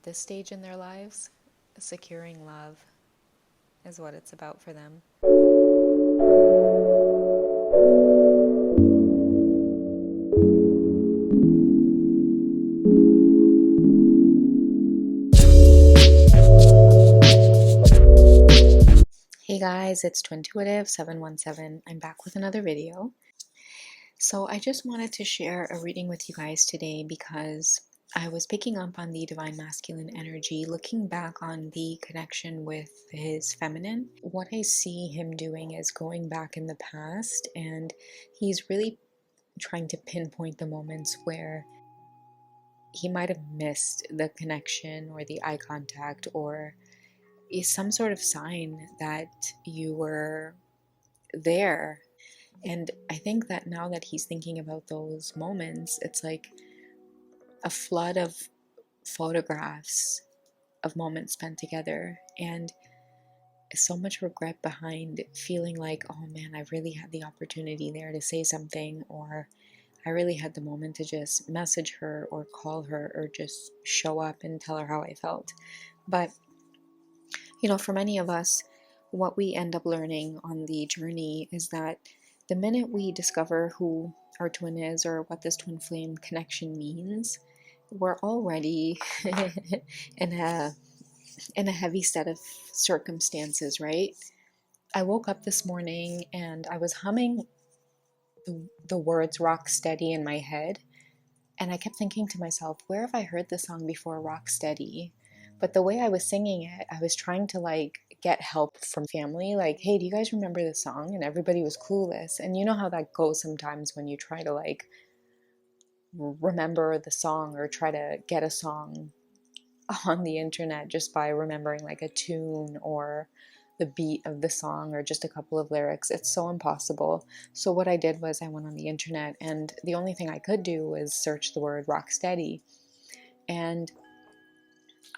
this stage in their lives, securing love is what it's about for them. Hey guys, it's Twintuitive717. I'm back with another video. So I just wanted to share a reading with you guys today because I was picking up on the divine masculine energy, looking back on the connection with his feminine. What I see him doing is going back in the past, and he's really trying to pinpoint the moments where he might have missed the connection or the eye contact or some sort of sign that you were there. And I think that now that he's thinking about those moments, it's like a flood of photographs of moments spent together, and so much regret behind feeling like, oh man, I really had the opportunity there to say something, or I really had the moment to just message her or call her or just show up and tell her how I felt. But you know, for many of us, what we end up learning on the journey is that the minute we discover who our twin is or what this twin flame connection means, we're already in a heavy set of circumstances, right? I woke up this morning and I was humming the words rock steady in my head, and I kept thinking to myself, where have I heard this song before, rock steady? But the way I was singing it, I was trying to like get help from family, like, hey, do you guys remember this song? And everybody was clueless. And you know how that goes sometimes when you try to like remember the song or try to get a song on the internet just by remembering like a tune or the beat of the song or just a couple of lyrics. It's so impossible. So what I did was I went on the internet, and the only thing I could do was search the word rock steady. And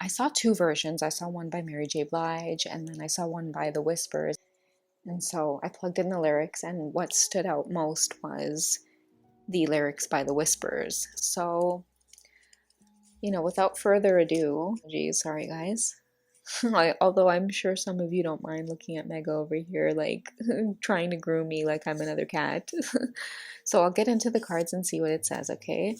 I saw two versions. I saw one by Mary J. Blige, and then I saw one by The Whispers. And so I plugged in the lyrics, and what stood out most was the lyrics by The Whispers. So, you know, without further ado, geez, sorry guys. Although I'm sure some of you don't mind looking at Mega over here, like trying to groom me like I'm another cat. So I'll get into the cards and see what it says, okay?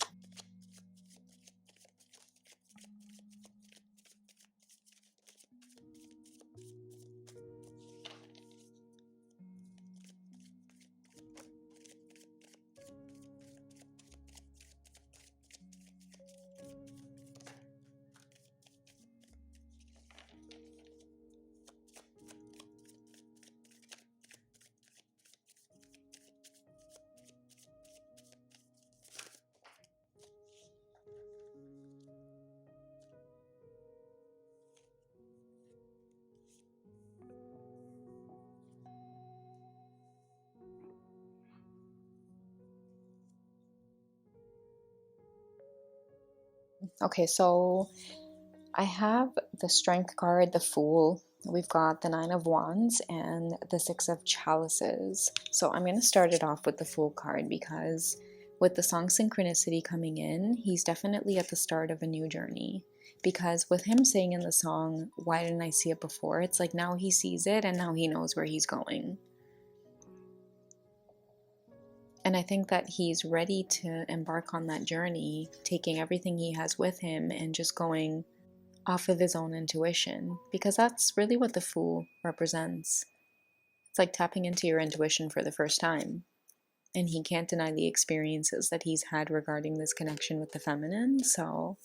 Okay, so I have the Strength card, the Fool. We've got the Nine of Wands and the Six of Chalices. So I'm going to start it off with the Fool card because with the song Synchronicity coming in, he's definitely at the start of a new journey. Because with him saying in the song, why didn't I see it before? It's like now he sees it and now he knows where he's going. And I think that he's ready to embark on that journey, taking everything he has with him and just going off of his own intuition, because that's really what the Fool represents. It's like tapping into your intuition for the first time. And he can't deny the experiences that he's had regarding this connection with the feminine, so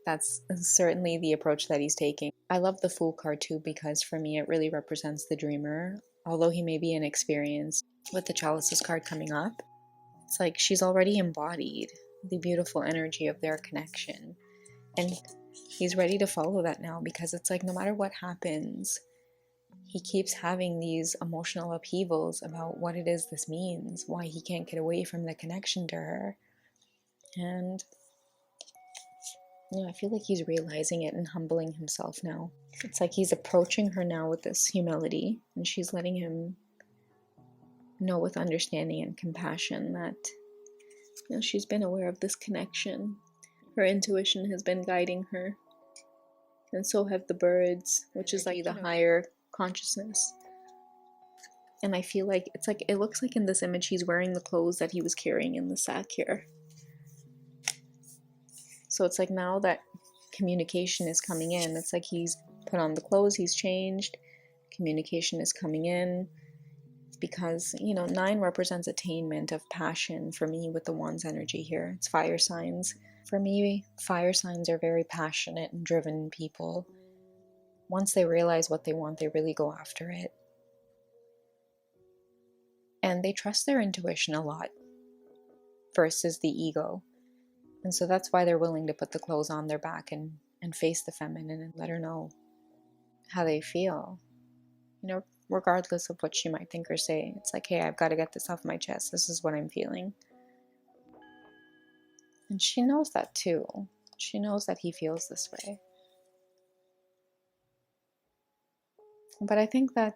that's certainly the approach that he's taking. I love the Fool card too because for me it really represents the dreamer. Although he may be inexperienced, with the Chalices card coming up, it's like she's already embodied the beautiful energy of their connection. And he's ready to follow that now because it's like no matter what happens, he keeps having these emotional upheavals about what it is this means, why he can't get away from the connection to her. And you know, I feel like he's realizing it and humbling himself now. It's like he's approaching her now with this humility, and she's letting him know with understanding and compassion that, you know, she's been aware of this connection. Her intuition has been guiding her. And so have the birds, which is like the higher consciousness. And I feel like it looks like in this image he's wearing the clothes that he was carrying in the sack here. So it's like now that communication is coming in, it's like he's put on the clothes, he's changed, communication is coming in. Because, you know, 9 represents attainment of passion for me with the Wands energy here. It's fire signs. For me, fire signs are very passionate and driven people. Once they realize what they want, they really go after it. And they trust their intuition a lot versus the ego. And so that's why they're willing to put the clothes on their back and face the feminine and let her know how they feel. You know, regardless of what she might think or say. It's like, hey, I've got to get this off my chest. This is what I'm feeling. And she knows that too. She knows that he feels this way. But I think that,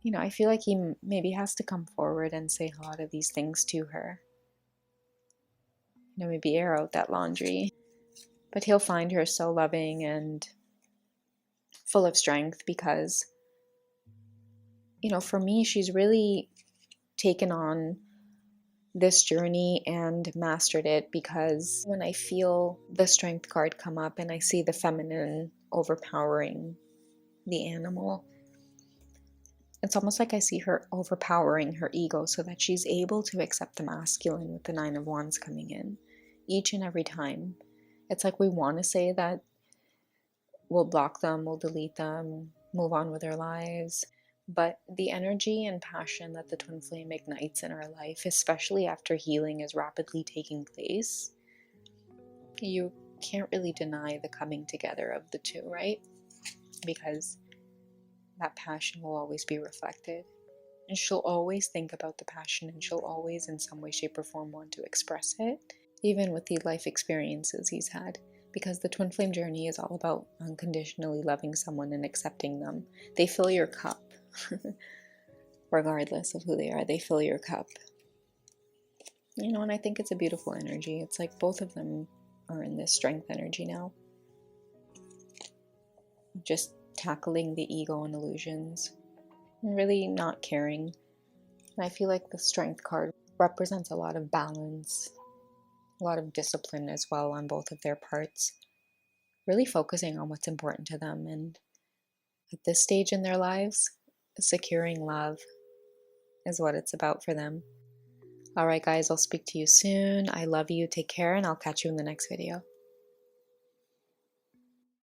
you know, I feel like he maybe has to come forward and say a lot of these things to her. You know, maybe air out that laundry. But he'll find her so loving and full of strength because, you know, for me, she's really taken on this journey and mastered it, because when I feel the strength card come up and I see the feminine overpowering the animal, it's almost like I see her overpowering her ego so that she's able to accept the masculine with the 9 of Wands coming in each and every time. It's like we want to say that we'll block them, we'll delete them, move on with our lives. But the energy and passion that the twin flame ignites in our life, especially after healing is rapidly taking place, you can't really deny the coming together of the two, right? Because that passion will always be reflected. And she'll always think about the passion, and she'll always, in some way, shape, or form, want to express it, even with the life experiences he's had. Because the twin flame journey is all about unconditionally loving someone and accepting them. They fill your cup. Regardless of who they are, they fill your cup. You know, and I think it's a beautiful energy. It's like both of them are in this strength energy now. Just tackling the ego and illusions. And really not caring. And I feel like the strength card represents a lot of balance, a lot of discipline as well on both of their parts. Really focusing on what's important to them. And at this stage in their lives, securing love is what it's about for them. All right, guys, I'll speak to you soon. I love you. Take care, and I'll catch you in the next video.